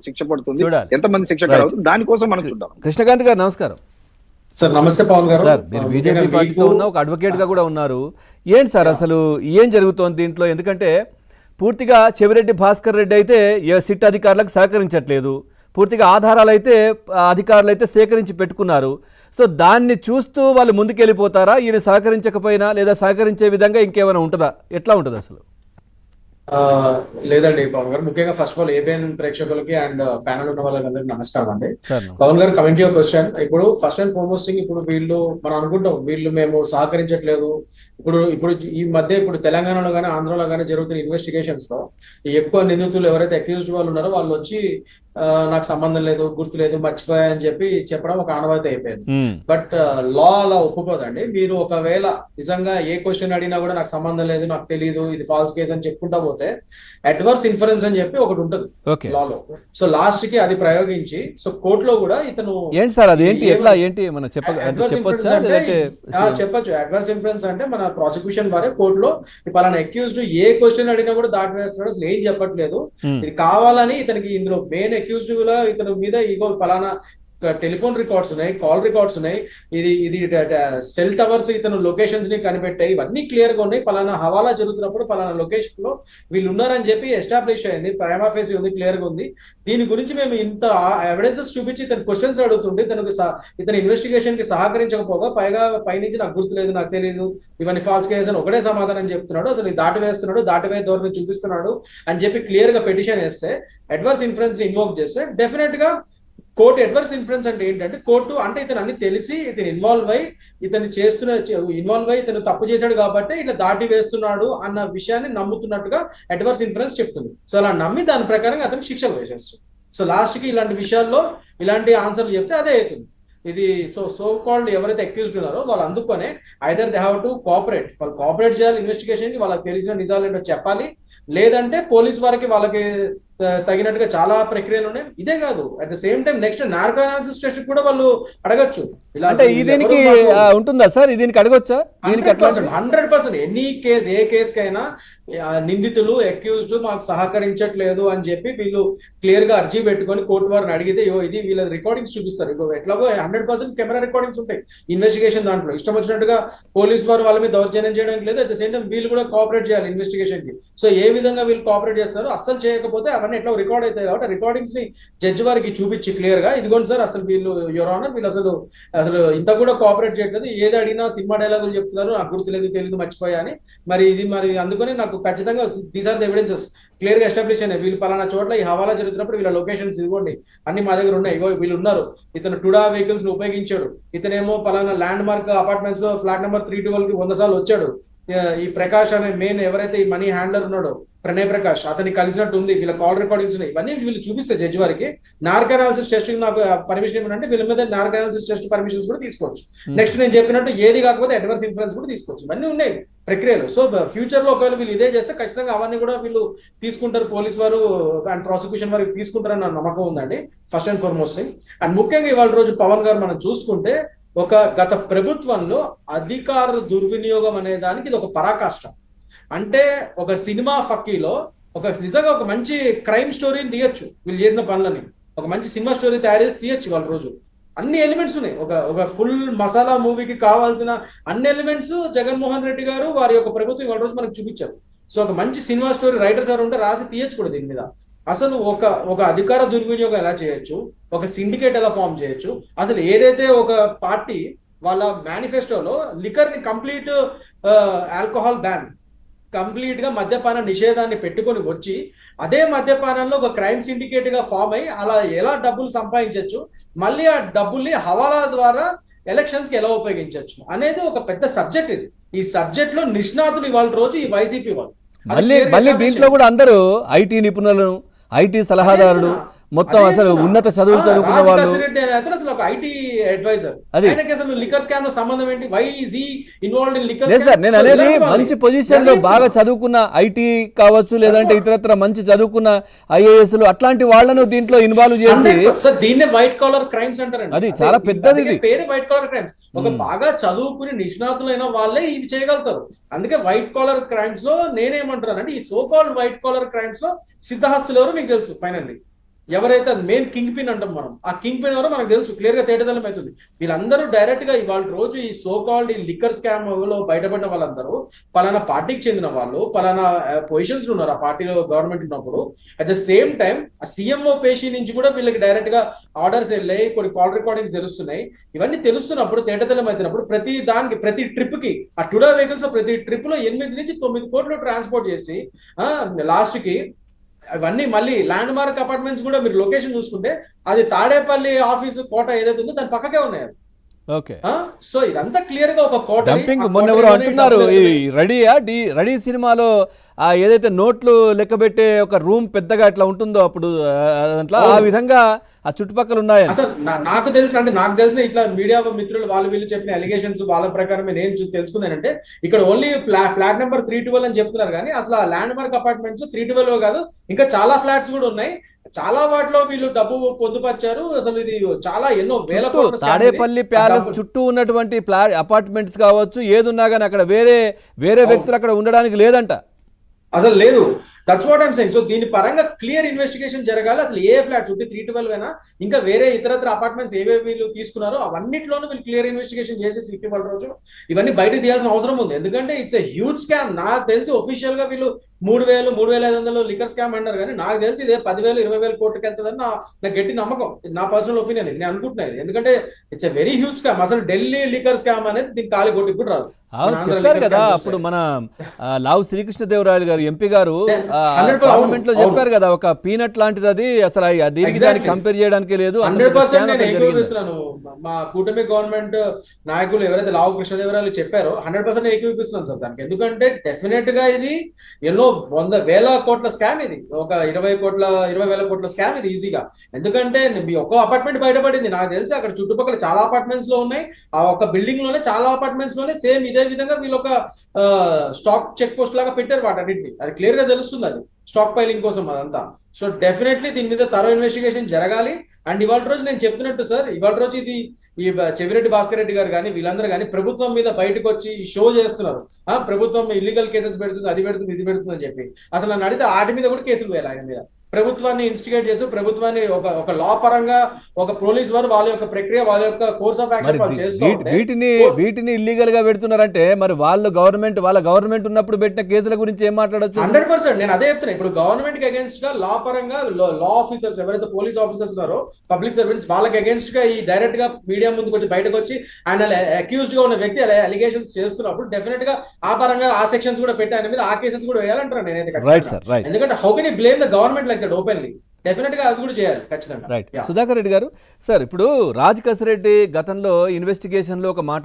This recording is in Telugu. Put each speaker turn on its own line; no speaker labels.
శిక్ష పడుతుంది,
చూడాలి.
ఎంతమంది శిక్ష అవుతుంది, దానికోసం మనం చూద్దాం.
కృష్ణకాంత్ గారు నమస్కారం
సార్. నమస్తే పవన్ గారు.
సార్, మీరు బీజేపీ పార్టీతో ఉన్న ఒక అడ్వకేట్ గా కూడా ఉన్నారు. ఏంటి సార్ అసలు ఏం జరుగుతోంది దీంట్లో? ఎందుకంటే పూర్తిగా చెవిరెడ్డి భాస్కర్ రెడ్డి అయితే సిట్ అధికారులకు సహకరించట్లేదు, పూర్తిగా ఆధారాలు అయితే అధికారులు అయితే సేకరించి పెట్టుకున్నారు. సో దాన్ని చూస్తూ వాళ్ళు ముందుకెళ్ళిపోతారా? ఈయన సహకరించకపోయినా లేదా సహకరించే విధంగా ఇంకేమైనా ఉంటుందా? ఎట్లా ఉంటుంది అసలు?
లేదండి పవన్ గారు. ముఖ్యంగా ఫస్ట్ ఆఫ్ ఆల్ ఏబిఎన్ ప్రేక్షకులకి అండ్ ప్యానల్ ఉన్న వాళ్ళందరికీ నమస్కారం అండి. పవన్ గారు, కమింగ్ యువర్ క్వశ్చన్, ఇప్పుడు ఫస్ట్ అండ్ ఫార్మోస్ట్ థింగ్, ఇప్పుడు వీళ్ళు మనం అనుకుంటాం వీళ్ళు మేము సహకరించట్లేదు. ఇప్పుడు ఇప్పుడు ఈ మధ్య ఇప్పుడు తెలంగాణలో కానీ ఆంధ్రలో కానీ జరుగుతున్న ఇన్వెస్టిగేషన్స్ లో ఎక్కువ నిందితులు ఎవరైతే అక్యూజ్డ్ వాళ్ళు ఉన్నారో వాళ్ళు వచ్చి నాకు సంబంధం లేదు, గుర్తు లేదు, మర్చిపోయా అని చెప్పి చెప్పడం ఒక ఆనవాయితీ అయిపోయింది. బట్ లా అలా ఒప్పుకోదండి. మీరు ఒకవేళ నిజంగా ఏ క్వశ్చన్ అడిగినా కూడా నాకు సంబంధం లేదు, నాకు తెలియదు, ఇది ఫాల్స్ కేసు అని చెప్పుకుంటా పోతే అడ్వర్స్ ఇన్ఫరెన్స్ అని చెప్పి ఒకటి ఉంటుంది లాలో. సో లాస్ట్ కి అది ప్రయోగించి సో కోర్టులో కూడా ఇతను
ఏంటి సార్ అది ఏంటి ఎట్లా ఏంటి మనం చెప్పొచ్చా?
చెప్పొచ్చు. అడ్వర్స్ ఇన్ఫరెన్స్ అంటే మన ప్రాసిక్యూషన్ వారే కోర్టులో పలానా అక్యూజ్డ్ ఏ క్వశ్చన్ అడిగినా కూడా దాటి వేస్తున్నాడు, అసలు ఏం చెప్పట్లేదు, ఇది కావాలని ఇతనికి ఇందులో మెయిన్ అక్యూజ్డ్ గా ఇతని మీద ఇగో పలానా టెలిఫోన్ రికార్డ్స్ ఉన్నాయి, కాల్ రికార్డ్స్ ఉన్నాయి, ఇది సెల్ టవర్స్ ఇతను లొకేషన్స్ ని కనిపెట్టాయి, ఇవన్నీ క్లియర్ గా ఉన్నాయి, పలానా హవాలా జరుగుతున్నప్పుడు పలానా లొకేషన్ లో వీళ్ళు ఉన్నారని చెప్పి ఎస్టాబ్లిష్ అయింది, ప్రైమా ఫేసి ఉంది, క్లియర్ గా ఉంది. దీని గురించి మేము ఇంత ఎవిడెన్సెస్ చూపించి ఇతను క్వశ్చన్స్ అడుగుతుంటే ఇతను ఇన్వెస్టిగేషన్ కి సహకరించకపోగా పైగా పైనుంచి నాకు గుర్తులేదు, నాకు తెలియదు, ఇవన్నీ ఫాల్స్ కేసు అని ఒకటే సమాధానం చెప్తున్నాడు, అసలు దాటి వేస్తున్నాడు, దాటివే ధోరణి చూపిస్తున్నాడు అని చెప్పి క్లియర్ గా పిటిషన్ వేస్తే అడ్వర్స్ ఇన్ఫరెన్స్ ని ఇన్వోక్ చేస్తే డెఫినెట్ గా కోర్టు అడ్వర్స్ ఇన్ఫరెన్స్ అంటే ఏంటంటే కోర్టు అంటే ఇతను అన్ని తెలిసి ఇతను ఇన్వాల్వ్ అయ్యి ఇతను తప్పు చేశాడు కాబట్టి ఇట్లా దాటి వేస్తున్నాడు అన్న విషయాన్ని నమ్ముతున్నట్టుగా అడ్వర్స్ ఇన్ఫరెన్స్ చెప్తుంది. సో అలా నమ్మి దాని ప్రకారంగా అతనికి శిక్ష వేసేస్తుంది. సో లాస్ట్ కి ఇలాంటి విషయాల్లో ఇలాంటి ఆన్సర్లు చెప్తే అదే అవుతుంది. ఇది సో కాల్డ్ ఎవరైతే అక్యూజ్డ్ ఉన్నారో వాళ్ళు అందుకొనే either they have to cooperate, వాళ్ళు కోఆపరేట్ చేయాలి ఇన్వెస్టిగేషన్ కి, వాళ్ళకి తెలిసిన నిజాలు ఏంటో చెప్పాలి, లేదంటే పోలీస్ వారికి వాళ్ళకి తగినట్టుగా చాలా ప్రక్రియలు ఉన్నాయి. ఇదే కాదు, at the same time next narco analysis test కూడా వాళ్ళు అడగచ్చు.
అంటే దీనికి ఉంటుందా సార్? దీనికి అడగొచ్చా?
100% ఎనీ కేసు, ఏ కేసుకైనా నిందితులు అక్యూజ్డ్ మాకు సహకరించట్లేదు అని చెప్పి వీళ్ళు క్లియర్ గా అర్జీ పెట్టుకొని కోర్టు వారిని అడిగితే ఇది వీళ్ళ రికార్డింగ్స్ చూపిస్తారు. ఎట్లాగో 100% కెమెరా రికార్డింగ్స్ ఉంటాయి ఇన్వెస్టిగేషన్ దాంట్లో. ఇష్టం వచ్చినట్టుగా పోలీస్ వారు వాళ్ళ మీద దౌర్జన్యం చేయడానికి లేదు, అట్ ద సేమ్ టైం వీళ్ళు కూడా కోఆపరేట్ చేయాలి ఇన్వెస్టిగేషన్ కి. సో ఏ విధంగా వీళ్ళు కోఆపరేట్ చేస్తారు, అస్సలు చేయకపోతే అవన్నీ ఎట్లా రికార్డ్ అవుతాయి కాబట్టి రికార్డింగ్స్ ని జడ్జి వారికి చూపించి క్లియర్ గా ఇదిగోండి సార్, అసలు వీళ్ళు యువర్ ఆనర్ వీళ్ళు అసలు ఇంత కూడా కోఆపరేట్ చేయట్లేదు, ఏది అడిగినా సినిమా డైలాగులు చెప్తున్నారు, నాకు గుర్తులేదు, తెలియదు, మర్చిపోయా అని. మరి అందుకని నాకు ఖచ్చితంగా these are the evidences clear గా ఎస్టాబ్లిష్ అయినాయి. వీళ్ళు పలానా చోట్ల ఈ హవాలా జరుగుతున్నప్పుడు వీళ్ళ లొకేషన్స్ ఇదిగోండి అన్ని మా దగ్గర ఉన్నాయి, వీళ్ళు ఉన్నారు, ఇతను టుడా వెహికల్స్ ని ఉపయోగించాడు, ఇతనేమో పలానా ల్యాండ్ మార్క్ అపార్ట్మెంట్స్ లో ఫ్లాట్ నెంబర్ 312 కి 100 సార్లు వచ్చాడు, ఈ ప్రకాష్ అనే మెయిన్ ఎవరైతే ఈ మనీ హ్యాండ్లర్ ఉన్నాడో ప్రణయ్ ప్రకాష్ అతన్ని కలిసినట్టు ఉంది, వీళ్ళ కాల్ రికార్డింగ్స్ ఉన్నాయి, ఇవన్నీ వీళ్ళు చూపిస్తే జడ్జి వారికి నార్కో అనాలిసిస్ టెస్ట్ నాకు పర్మిషన్ ఏమంటే వీళ్ళ మీద నార్కో అనాలిసిస్ టెస్ట్ పర్మిషన్స్ కూడా తీసుకోవచ్చు. నెక్స్ట్ నేను చెప్పినట్టు ఏది కాకపోతే అడ్వర్స్ ఇన్ఫరెన్స్ కూడా తీసుకోవచ్చు. ఇవన్నీ ఉన్నాయి ప్రక్రియలు. సో ఫ్యూచర్ లో ఒకవేళ వీళ్ళు ఇదే చేస్తే ఖచ్చితంగా అవన్నీ కూడా వీళ్ళు తీసుకుంటారు, పోలీస్ వారు అండ్ ప్రాసిక్యూషన్ వారికి తీసుకుంటారని నా నమ్మకం ఉందండి first and foremost thing. And ముఖ్యంగా ఇవాళ రోజు పవన్ గారు మనం చూసుకుంటే గత ప్రభుత్వంలో అధికార దుర్వినియోగం అనే దానికి ఇది ఒక పరాకాష్ట. అంటే ఒక సినిమా ఫక్కీలో నిజంగా ఒక మంచి క్రైమ్ స్టోరీని తీయచ్చు, వీళ్ళు చేసిన పనులని ఒక మంచి సినిమా స్టోరీ తయారు చేసి తీయచ్చు. వాళ్ళ రోజు అన్ని ఎలిమెంట్స్ ఉన్నాయి, ఒక ఫుల్ మసాలా మూవీకి కావాల్సిన అన్ని ఎలిమెంట్స్ జగన్మోహన్ రెడ్డి గారు వారి యొక్క ప్రభుత్వం ఇవాళ రోజు మనకు చూపించారు. సో ఒక మంచి సినిమా స్టోరీ రైటర్ సార్ ఉంటే రాసి తీయచ్చు కూడా దీని మీద. అసలు ఒక అధికార దుర్వినియోగం ఎలా చేయొచ్చు, ఒక సిండికేట్ ఎలా ఫామ్ చేయొచ్చు, అసలు ఏదైతే ఒక పార్టీ వాళ్ళ మేనిఫెస్టోలో లిక్కర్ ని కంప్లీట్ ఆల్కహాల్ బ్యాన్, కంప్లీట్ గా మద్యపాన నిషేధాన్ని పెట్టుకొని వచ్చి అదే మద్యపానంలో ఒక క్రైమ్ సిండికేట్ గా ఫామ్ అయ్యి అలా ఎలా డబ్బులు సంపాదించవచ్చు, మళ్ళీ ఆ డబ్బుల్ని హవాలా ద్వారా ఎలక్షన్స్ కి ఎలా ఉపయోగించవచ్చు అనేది ఒక పెద్ద సబ్జెక్ట్. ఇది ఈ సబ్జెక్ట్ లో నిష్ణాతులు ఇవాళ రోజు ఈ వైసీపీ వాళ్ళు.
మళ్ళీ దీంట్లో కూడా అందరూ ఐటీ నిపుణులను, ఐటీ సలహాదారులు, మొత్తం అసలు ఉన్నత చదువులు చదువుకున్న వాళ్ళు.
అసలు ఒక ఐటీ అడ్వైజర్, అసలు లిక్కర్ స్కామ్ లో సంబంధం ఏంటి? Why is he involved in liquor scam?
నేను అనేది మంచి పొజిషన్ లో బాగా చదువుకున్న ఐటీ కావచ్చు, లేదంటే ఇతరత్ర మంచి చదువుకున్న ఐఏఎస్లు అట్లాంటి వాళ్ళను దీంట్లో ఇన్వాల్వ్ చేసి
దీన్నే వైట్ కాలర్ క్రైమ్స్ అంటారండి.
అది చాలా పెద్దది,
పేరే వైట్ కాలర్ క్రైమ్స్. ఒక బాగా చదువుకుని నిష్ణాతులైన వాళ్ళే ఇవి చేయగలుగుతారు. అందుకే వైట్ కాలర్ క్రైమ్స్ లో నేనేమంటున్నానంటే ఈ so called white collar crimes లో సిద్ధహస్తులు ఎవరు మీకు తెలుసు. ఫైనల్లీ ఎవరైతే మెయిన్ కింగ్ పిన్ అంటాం మనం, ఆ కింగ్ పిన్ ఎవరో మనకు తెలుసు, క్లియర్ గా తేటతెల్లం అవుతుంది. వీళ్ళందరూ డైరెక్ట్ గా ఇవాళ రోజు ఈ సో కాల్డ్ ఈ లిక్కర్ స్కామ్ లో బయటపడిన వాళ్ళందరూ పలానా పార్టీకి చెందిన వాళ్ళు, పలానా పొజిషన్స్ ఉన్నారు ఆ పార్టీలో గవర్నమెంట్ ఉన్నప్పుడు. అట్ ద సేమ్ టైం ఆ సీఎంఓ పేషీ నుంచి కూడా వీళ్ళకి డైరెక్ట్ గా ఆర్డర్స్ వెళ్ళాయి, కొన్ని కాల్ రికార్డింగ్స్ తెలుస్తున్నాయి. ఇవన్నీ తెలుస్తున్నప్పుడు, తేటతెల్లం అవుతున్నప్పుడు, ప్రతి దానికి ప్రతి ట్రిప్ కి ఆ టుడా వెహికల్స్ లో ప్రతి ట్రిప్ లో 8 నుంచి 9 కోట్లు ట్రాన్స్పోర్ట్ చేసి లాస్ట్ కి అవన్నీ మళ్ళీ ల్యాండ్ మార్క్ అపార్ట్మెంట్స్ కూడా మీరు లొకేషన్ చూసుకుంటే అది తాడేపల్లి ఆఫీసు కోట ఏదైతే ఉందో దాని పక్కకే ఉన్నాయి.
ఓకే,
సో ఇదంతా క్లియర్ గా ఒక కోట.
డంపింగ్. మొన్న ఎవరు అంటున్నారు ఈ రెడీ సినిమాలో ఆ ఏదైతే నోట్లు లెక్కబెట్టే ఒక రూమ్ పెద్దగా ఇట్లా ఉంటుందో అప్పుడు దాంట్లో ఆ విధంగా ఆ చుట్టుపక్కల ఉన్నాయని
అసలు నాకు తెలిసిన ఇట్లా మీడియా మిత్రులు వాళ్ళు వీళ్ళు చెప్పిన అలిగేషన్స్ వాళ్ళ ప్రకారం నేను తెలుసుకున్నానంటే ఇక్కడ ఓన్లీ ఫ్లాట్ నెంబర్ 312 అని చెప్తున్నారు, కానీ అసలు ఆ ల్యాండ్ మార్క్ అపార్ట్మెంట్స్ 312 కాదు, ఇంకా చాలా ఫ్లాట్స్ కూడా ఉన్నాయి. చాలా వాటిలో వీళ్ళు డబ్బు పొందుపరిచారు. అసలు ఇది చాలా ఎన్నో వేల కోట్ల
తాడేపల్లి ప్యాలెస్ చుట్టూ ఉన్నటువంటి అపార్ట్మెంట్స్ కావచ్చు, ఏది ఉన్నా కానీ అక్కడ వేరే వ్యక్తులు అక్కడ ఉండడానికి లేదంట,
అసలు లేదు. That's what I'm saying. So దీని పరంగా క్లియర్ ఇన్వెస్టిగేషన్ జరగాలి. అసలు ఏ ఫ్లాట్స్ ఉంటే 312 అయినా ఇంకా వేరే ఇతరత్ర అపార్ట్మెంట్స్ ఏవేవి వీళ్ళు తీసుకున్నారో అవన్నిట్లోనూ వీళ్ళు క్లియర్ ఇన్వెస్టిగేషన్ చేసేసి ఇటీవల రోజు ఇవన్నీ బయటకు తీయాల్సిన అవసరం ఉంది. ఎందుకంటే ఇట్స్ ఎ హ్యూజ్ స్కామ్. నాకు తెలిసి ఒఫీషియల్ గా వీళ్ళు 3,000, 3,500 లిక్కర్ స్కామ్ అన్నారు, కానీ నాకు తెలిసి ఇదే 10,000, 20,000 కోట్లకి వెళ్తుందని నా గట్టి నమ్మకం. నా పర్సనల్ ఒపీనియన్, నేను అనుకుంటున్నాను. ఎందుకంటే it's a very huge scam. అసలు ఢిల్లీ లిక్కర్ స్కామ్ అనేది దీనికి ఖాళీ కొట్టి కూడా రాదు.
చెప్పారు కదా అప్పుడు మన లావు శ్రీకృష్ణదేవరాయలు గారు ఎంపీ గారు పార్లమెంట్ లో చెప్పారు కదా, ఒక పీనట్ లాంటిది అది, అసలు దీనికి దానికి కంపేర్ చేయడానికి లేదు.
100% నేను ఏకీభవిస్తున్నాను. మా కూటమి గవర్నమెంట్ నాయకులు ఎవరైతే లావు కృష్ణదేవరాయలు చెప్పారో 100% ఏకీభవిస్తున్నాను సార్ దానికి. ఎందుకంటే డెఫినెట్ గా ఇది ఎన్నో 100,000 కోట్ల స్కామ్, ఇది ఒక 20,000 కోట్ల స్కామ్ ఇది ఈజీగా. ఎందుకంటే మీ ఒక్క అపార్ట్మెంట్ బయటపడింది, నాకు తెలిసి అక్కడ చుట్టుపక్కల చాలా అపార్ట్మెంట్స్ లో ఉన్నాయి. ఆ ఒక్క బిల్డింగ్ లోనే చాలా అపార్ట్మెంట్స్ లోనే సేమ్ ఇదే విధంగా వీళ్ళు ఒక స్టాక్ చెక్ పోస్ట్ లాగా పెట్టారు వాటన్నింటినీ. అది క్లియర్ గా తెలుస్తుంది, అది స్టాక్ పైలింగ్ కోసం అదంతా. సో డెఫినెట్లీ దీని మీద తరో ఇన్వెస్టిగేషన్ జరగాలి. అండ్ ఇవాళ రోజు నేను చెప్తున్నట్టు సార్, ఇవాళ రోజు ఇది ఈ చెవిరెడ్డి భాస్కర్ రెడ్డి గారు కానీ వీళ్ళందరూ కానీ ప్రభుత్వం మీద బయటకు వచ్చి ఈ షో చేస్తున్నారు. ప్రభుత్వం ఇల్లీగల్ కేసెస్ పెడుతుంది, అది పెడుతుంది, ఇది పెడుతుంది అని చెప్పి. అసలు నన్ను అడిగితే వాటి మీద కూడా కేసులు వేయాలి ఆయన మీద. ప్రభుత్వాన్ని ఇన్స్టిగేట్ చేసి ప్రభుత్వాన్ని ఒక లా పరంగా ఒక పోలీస్ వారు వాళ్ళ యొక్క ప్రక్రియ, వాళ్ళ యొక్క కోర్స్ ఆఫ్ యాక్షన్ చేస్తూ
వీటిని ఇల్లీగల్ గా పెడుతున్నారంటే మరి వాళ్ళ గవర్నమెంట్ ఉన్నప్పుడు పెట్టిన కేసుల గురించి ఏం మాట్లాడొచ్చు?
100% నేను అదే చెప్తున్నా. ఇప్పుడు గవర్నమెంట్ కి అగేన్స్ట్ గా లా పరంగా లా ఆఫీసర్స్ ఎవరైతే పోలీస్ ఆఫీసర్స్ ఉన్నారో, పబ్లిక్ సర్వెంట్స్, వాళ్ళకి అగేన్స్ట్ గా ఈ డైరెక్ట్ గా మీడియా ముందుకు వచ్చి బయటకు వచ్చి ఆయన అక్యూజ్డ్ గా ఉన్న వ్యక్తి అలిగేషన్స్ చేస్తున్నప్పుడు డెఫినెట్ గా ఆ పరంగా ఆ సెక్షన్స్ కూడా పెట్టి ఆయన మీద ఆ కేసెస్ కూడా వేయాలంటారు నేనైతే. ఎందుకంటే how can you blame the government like that openly? Definite గా అది కూడా చేయాలి ఖచ్చితంగా.
రైట్. సుధాకర్ రెడ్డి గారు, సార్ ఇప్పుడు రాజ్ కసిరెడ్డి గతంలో ఇన్వెస్టిగేషన్ లో ఒక మాట